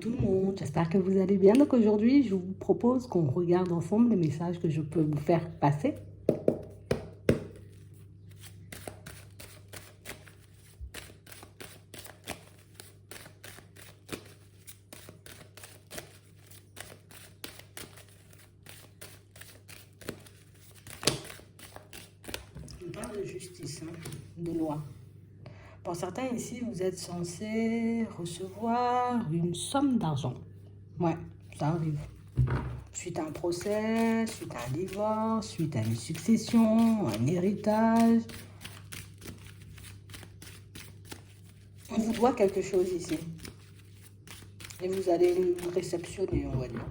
tout le monde, j'espère que vous allez bien. Donc aujourd'hui, je vous propose qu'on regarde ensemble les messages que je peux vous faire passer. On parle de justice, hein, de loi. Pour certains ici, vous êtes censé recevoir une somme d'argent. Ouais, ça arrive. Suite à un procès, suite à un divorce, suite à une succession, un héritage. On vous doit quelque chose ici. Et vous allez le réceptionner, on va dire.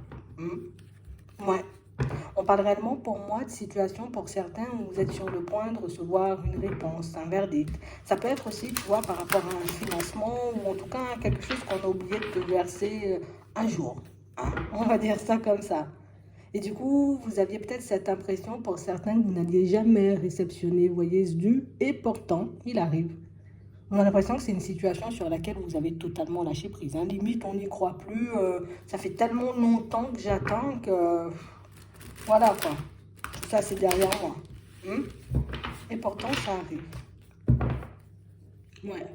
Ouais. On parle réellement pour moi de situation pour certains où vous êtes sur le point de recevoir une réponse, un verdict. Ça peut être aussi, tu vois, par rapport à un financement ou en tout cas quelque chose qu'on a oublié de te verser un jour. Hein. On va dire ça comme ça. Et du coup, vous aviez peut-être cette impression pour certains que vous n'alliez jamais réceptionner, vous voyez, ce dû, et pourtant, il arrive. On a l'impression que c'est une situation sur laquelle vous avez totalement lâché prise. Hein. Limite, on n'y croit plus. Ça fait tellement longtemps que j'attends que... voilà quoi. Tout ça, c'est derrière moi. Et pourtant, ça arrive. Ouais.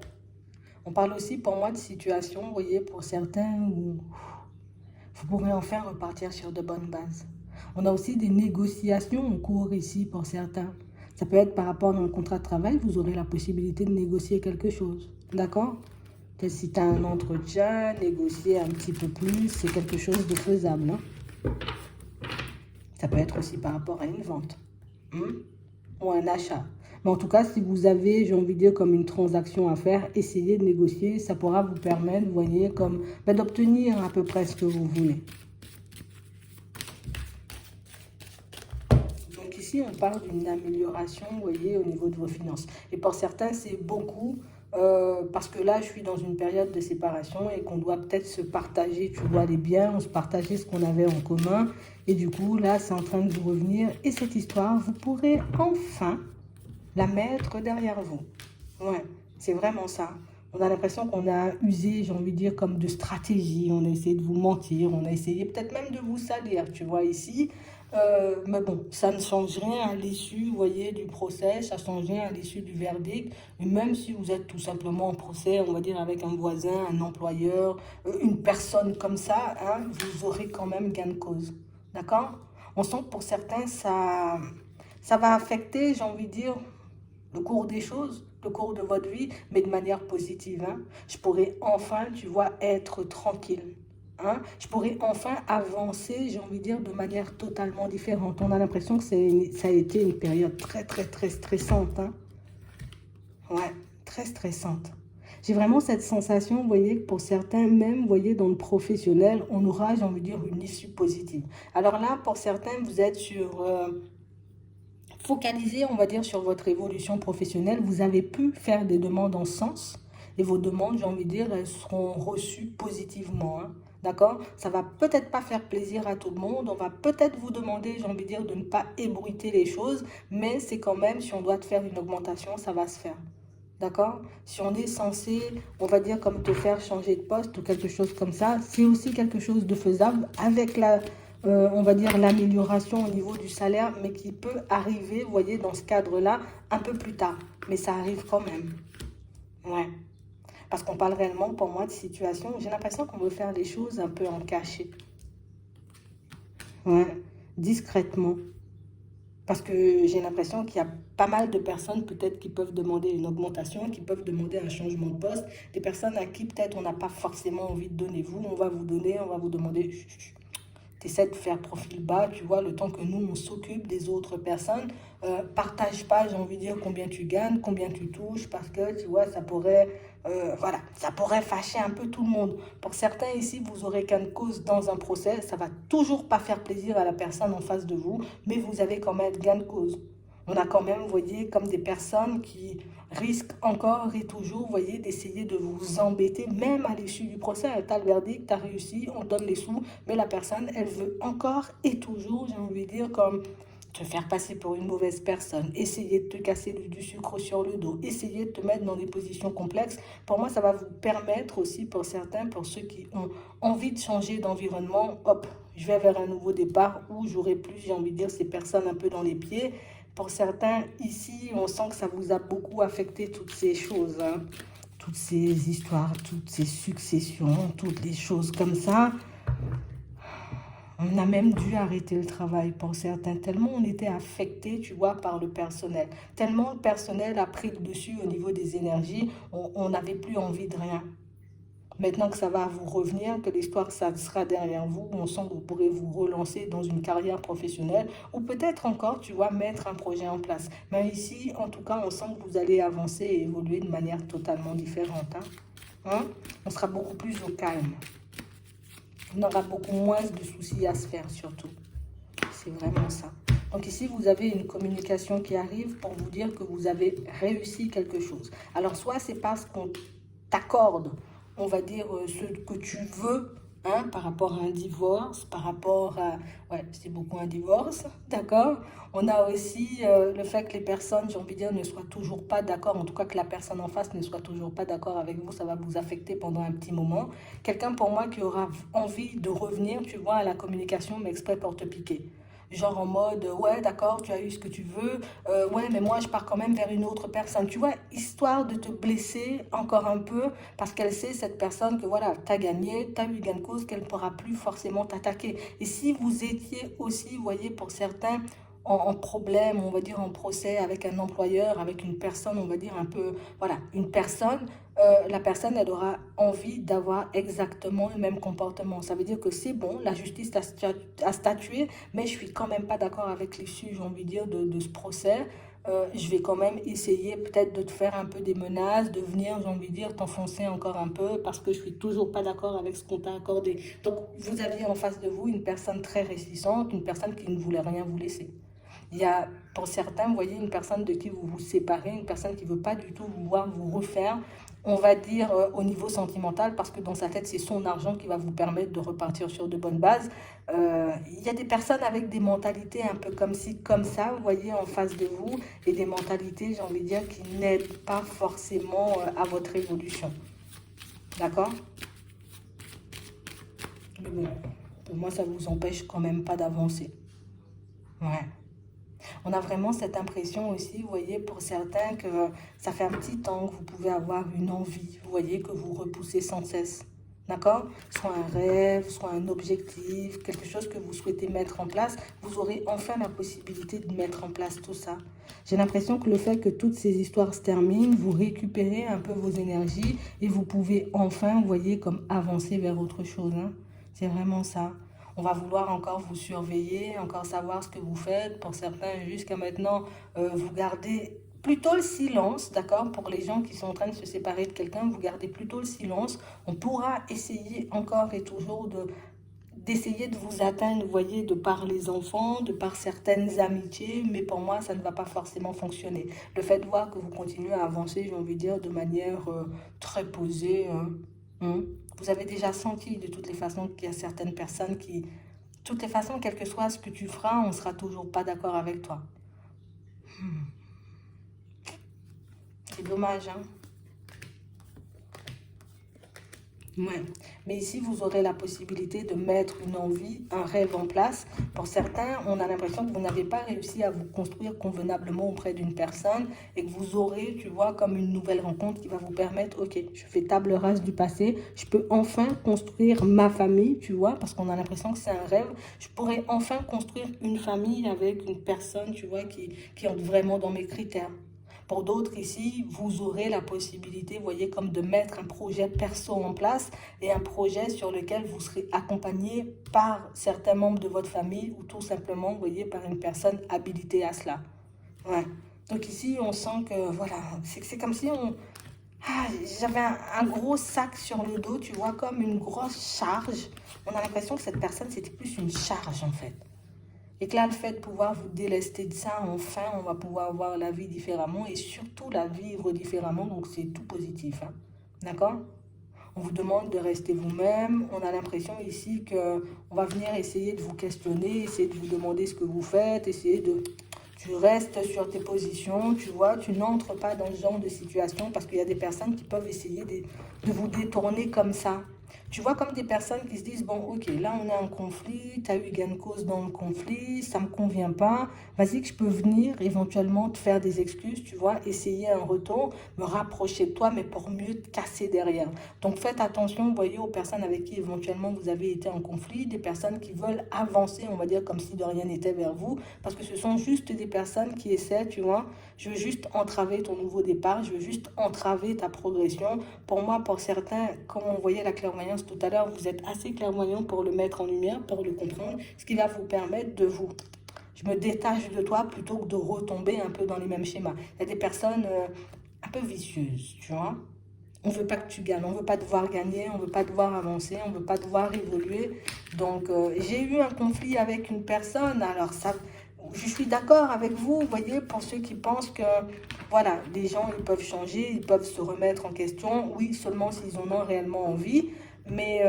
On parle aussi pour moi de situation, vous voyez, pour certains où vous pourrez enfin repartir sur de bonnes bases. On a aussi des négociations en cours ici pour certains. Ça peut être par rapport à un contrat de travail, vous aurez la possibilité de négocier quelque chose. D'accord? Peut-être si tu as un entretien, négocier un petit peu plus, c'est quelque chose de faisable. Hein? Ça peut être aussi par rapport à une vente ou un achat. Mais en tout cas, si vous avez, j'ai envie de dire, comme une transaction à faire, essayez de négocier. Ça pourra vous permettre, vous voyez, comme d'obtenir à peu près ce que vous voulez. Donc ici, on parle d'une amélioration, vous voyez, au niveau de vos finances. Et pour certains, c'est beaucoup parce que là, je suis dans une période de séparation et qu'on doit peut-être se partager, tu vois, les biens, on se partageait ce qu'on avait en commun. Et du coup, là, c'est en train de vous revenir. Et cette histoire, vous pourrez enfin la mettre derrière vous. Ouais, c'est vraiment ça. On a l'impression qu'on a usé, j'ai envie de dire, comme de stratégie. On a essayé de vous mentir, on a essayé peut-être même de vous salir, tu vois, ici. Mais bon, ça ne change rien à l'issue, vous voyez, du procès, ça ne change rien à l'issue du verdict. Et même si vous êtes tout simplement en procès, on va dire, avec un voisin, un employeur, une personne comme ça, hein, vous aurez quand même gain de cause. D'accord? On sent que pour certains, ça va affecter, j'ai envie de dire, le cours des choses, le cours de votre vie, mais de manière positive. Hein. Je pourrais enfin, tu vois, être tranquille. Hein. Je pourrais enfin avancer, j'ai envie de dire, de manière totalement différente. On a l'impression que ça a été une période très, très, très stressante. Hein. Ouais, très stressante. J'ai vraiment cette sensation, vous voyez, que pour certains, même, vous voyez, dans le professionnel, on aura, j'ai envie de dire, une issue positive. Alors là, pour certains, vous êtes sur... focalisé, on va dire, sur votre évolution professionnelle. Vous avez pu faire des demandes en ce sens et vos demandes, j'ai envie de dire, elles seront reçues positivement. Hein. D'accord? Ça va peut-être pas faire plaisir à tout le monde. On va peut-être vous demander, j'ai envie de dire, de ne pas ébruiter les choses, mais c'est quand même, si on doit te faire une augmentation, ça va se faire. D'accord? Si on est censé, on va dire, comme te faire changer de poste ou quelque chose comme ça, c'est aussi quelque chose de faisable avec la, on va dire, l'amélioration au niveau du salaire, mais qui peut arriver, vous voyez, dans ce cadre-là, un peu plus tard. Mais ça arrive quand même. Ouais. Parce qu'on parle réellement, pour moi, de situation où j'ai l'impression qu'on veut faire les choses un peu en cachette. Ouais. Discrètement. Parce que j'ai l'impression qu'il y a pas mal de personnes peut-être qui peuvent demander une augmentation, qui peuvent demander un changement de poste. Des personnes à qui peut-être on n'a pas forcément envie de donner. Vous, on va vous donner, on va vous demander... Tu essaies de faire profil bas, tu vois, le temps que nous, on s'occupe des autres personnes. Partage pas, j'ai envie de dire, combien tu gagnes, combien tu touches, parce que, tu vois, ça pourrait, voilà, ça pourrait fâcher un peu tout le monde. Pour certains ici, vous aurez qu'une cause dans un procès, ça va toujours pas faire plaisir à la personne en face de vous, mais vous avez quand même gain de cause. On a quand même, vous voyez, comme des personnes qui risquent encore et toujours, vous voyez, d'essayer de vous embêter, même à l'issue du procès. Tu as le verdict, tu as réussi, on donne les sous, mais la personne, elle veut encore et toujours, j'ai envie de dire, comme te faire passer pour une mauvaise personne, essayer de te casser du sucre sur le dos, essayer de te mettre dans des positions complexes. Pour moi, ça va vous permettre aussi, pour certains, pour ceux qui ont envie de changer d'environnement, hop, je vais vers un nouveau départ où j'aurai plus, j'ai envie de dire, ces personnes un peu dans les pieds. Pour certains, ici, on sent que ça vous a beaucoup affecté toutes ces choses, hein. Toutes ces histoires, toutes ces successions, toutes les choses comme ça. On a même dû arrêter le travail pour certains, tellement on était affecté, tu vois, par le personnel. Tellement le personnel a pris le dessus au niveau des énergies, on n'avait plus envie de rien. Maintenant que ça va vous revenir, que l'histoire ça sera derrière vous, on sent que vous pourrez vous relancer dans une carrière professionnelle ou peut-être encore, tu vois, mettre un projet en place. Mais ici, en tout cas, on sent que vous allez avancer et évoluer de manière totalement différente, hein. Hein? On sera beaucoup plus au calme. On aura beaucoup moins de soucis à se faire surtout. C'est vraiment ça. Donc ici, vous avez une communication qui arrive pour vous dire que vous avez réussi quelque chose. Alors, soit c'est parce qu'on t'accorde, on va dire, ce que tu veux, hein, par rapport à un divorce, par rapport à... Ouais, c'est beaucoup un divorce, d'accord? On a aussi le fait que les personnes, j'ai envie de dire, ne soient toujours pas d'accord, en tout cas que la personne en face ne soit toujours pas d'accord avec vous, ça va vous affecter pendant un petit moment. Quelqu'un pour moi qui aura envie de revenir, tu vois, à la communication, mais exprès pour te piquer. Genre en mode, ouais, d'accord, tu as eu ce que tu veux, ouais, mais moi, je pars quand même vers une autre personne. Tu vois, histoire de te blesser encore un peu, parce qu'elle sait, cette personne, que voilà, tu as gagné, tu as eu gain de cause, qu'elle ne pourra plus forcément t'attaquer. Et si vous étiez aussi, vous voyez, pour certains, en problème, on va dire en procès avec un employeur, avec une personne, on va dire un peu, voilà, une personne, la personne, elle aura envie d'avoir exactement le même comportement. Ça veut dire que c'est bon, la justice a statué, mais je suis quand même pas d'accord avec l'issue, j'ai envie de dire, de ce procès. Je vais quand même essayer peut-être de te faire un peu des menaces, de venir, j'ai envie de dire, t'enfoncer encore un peu parce que je suis toujours pas d'accord avec ce qu'on t'a accordé. Donc, vous aviez en face de vous une personne très réticente, une personne qui ne voulait rien vous laisser. Il y a, pour certains, vous voyez, une personne de qui vous vous séparez, une personne qui ne veut pas du tout vouloir vous refaire, on va dire, au niveau sentimental, parce que dans sa tête, c'est son argent qui va vous permettre de repartir sur de bonnes bases. Il y a des personnes avec des mentalités un peu comme ci, comme ça, vous voyez, en face de vous, et des mentalités, j'ai envie de dire, qui n'aident pas forcément à votre évolution. D'accord? Mais bon, pour moi, ça ne vous empêche quand même pas d'avancer. Ouais. On a vraiment cette impression aussi, vous voyez, pour certains, que ça fait un petit temps que vous pouvez avoir une envie, vous voyez, que vous repoussez sans cesse. D'accord? Soit un rêve, soit un objectif, quelque chose que vous souhaitez mettre en place, vous aurez enfin la possibilité de mettre en place tout ça. J'ai l'impression que le fait que toutes ces histoires se terminent, vous récupérez un peu vos énergies et vous pouvez enfin, vous voyez, comme avancer vers autre chose, hein. C'est vraiment ça. On va vouloir encore vous surveiller, encore savoir ce que vous faites. Pour certains, jusqu'à maintenant, vous gardez plutôt le silence, d'accord? Pour les gens qui sont en train de se séparer de quelqu'un, vous gardez plutôt le silence. On pourra essayer encore et toujours d'essayer de vous atteindre, vous voyez, de par les enfants, de par certaines amitiés, mais pour moi, ça ne va pas forcément fonctionner. Le fait de voir que vous continuez à avancer, j'ai envie de dire, de manière très posée, hein. Vous avez déjà senti de toutes les façons qu'il y a certaines personnes qui, de toutes les façons, quel que soit ce que tu feras, on ne sera toujours pas d'accord avec toi. C'est dommage, hein? Ouais. Mais ici, vous aurez la possibilité de mettre une envie, un rêve en place. Pour certains, on a l'impression que vous n'avez pas réussi à vous construire convenablement auprès d'une personne et que vous aurez, tu vois, comme une nouvelle rencontre qui va vous permettre, ok, je fais table rase du passé, je peux enfin construire ma famille, tu vois, parce qu'on a l'impression que c'est un rêve. Je pourrais enfin construire une famille avec une personne, tu vois, qui entre vraiment dans mes critères. Pour d'autres ici, vous aurez la possibilité, vous voyez, comme de mettre un projet perso en place et un projet sur lequel vous serez accompagné par certains membres de votre famille ou tout simplement, vous voyez, par une personne habilitée à cela. Ouais. Donc ici, on sent que, voilà, c'est comme si on... Ah, j'avais un gros sac sur le dos, tu vois, comme une grosse charge. On a l'impression que cette personne, c'était plus une charge, en fait. Et que là, le fait de pouvoir vous délester de ça, enfin, on va pouvoir voir la vie différemment et surtout la vivre différemment. Donc, c'est tout positif, hein. D'accord? On vous demande de rester vous-même. On a l'impression ici qu'on va venir essayer de vous questionner, essayer de vous demander ce que vous faites, essayer de... Tu restes sur tes positions, tu vois, tu n'entres pas dans ce genre de situation parce qu'il y a des personnes qui peuvent essayer de vous détourner comme ça. Tu vois, comme des personnes qui se disent, bon, ok, là on est en conflit, tu as eu gain de cause dans le conflit, ça ne me convient pas, vas-y que je peux venir éventuellement te faire des excuses, tu vois, essayer un retour, me rapprocher de toi, mais pour mieux te casser derrière. Donc faites attention, vous voyez, aux personnes avec qui éventuellement vous avez été en conflit, des personnes qui veulent avancer, on va dire, comme si de rien n'était vers vous, parce que ce sont juste des personnes qui essaient, tu vois, je veux juste entraver ton nouveau départ, je veux juste entraver ta progression. Pour moi, pour certains, comme on voyait la clairvoyance tout à l'heure, vous êtes assez clairvoyant pour le mettre en lumière, pour le comprendre, ce qui va vous permettre de vous... Je me détache de toi plutôt que de retomber un peu dans les mêmes schémas. Il y a des personnes un peu vicieuses, tu vois. On ne veut pas que tu gagnes, on ne veut pas te voir gagner, on ne veut pas te voir avancer, on ne veut pas te voir évoluer. Donc, j'ai eu un conflit avec une personne, alors ça, je suis d'accord avec vous, vous voyez, pour ceux qui pensent que, voilà, les gens, ils peuvent changer, ils peuvent se remettre en question, oui, seulement s'ils en ont réellement envie, mais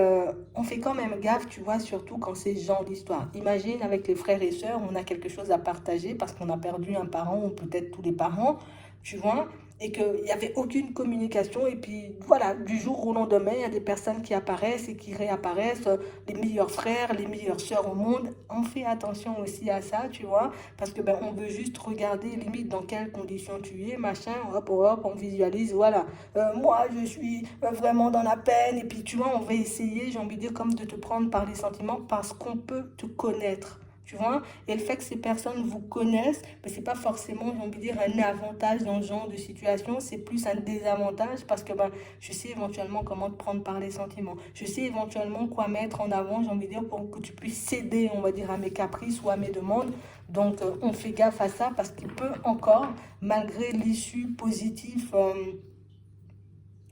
on fait quand même gaffe, tu vois, surtout quand c'est ce genre d'histoire. Imagine, avec les frères et sœurs, on a quelque chose à partager parce qu'on a perdu un parent ou peut-être tous les parents, tu vois, et qu'il n'y avait aucune communication. Et puis voilà, du jour au lendemain, il y a des personnes qui apparaissent et qui réapparaissent, les meilleurs frères, les meilleures sœurs au monde. On fait attention aussi à ça, tu vois, parce que ben, on veut juste regarder limite dans quelles conditions tu es, machin, hop, hop, on visualise, voilà. Moi, je suis vraiment dans la peine. Et puis, tu vois, on va essayer, j'ai envie de dire, comme de te prendre par les sentiments parce qu'on peut te connaître. Tu vois, et le fait que ces personnes vous connaissent, ben, c'est pas forcément, j'ai envie de dire, un avantage dans ce genre de situation, c'est plus un désavantage parce que ben, je sais éventuellement comment te prendre par les sentiments. Je sais éventuellement quoi mettre en avant, j'ai envie de dire, pour que tu puisses céder, on va dire, à mes caprices ou à mes demandes. Donc, on fait gaffe à ça parce qu'il peut encore, malgré l'issue positive,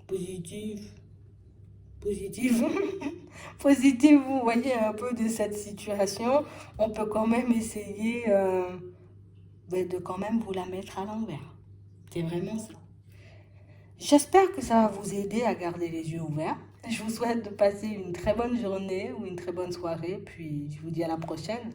positive, positive, positive, vous voyez un peu de cette situation, on peut quand même essayer de quand même vous la mettre à l'envers. C'est vraiment ça. J'espère que ça va vous aider à garder les yeux ouverts. Je vous souhaite de passer une très bonne journée ou une très bonne soirée, puis je vous dis à la prochaine.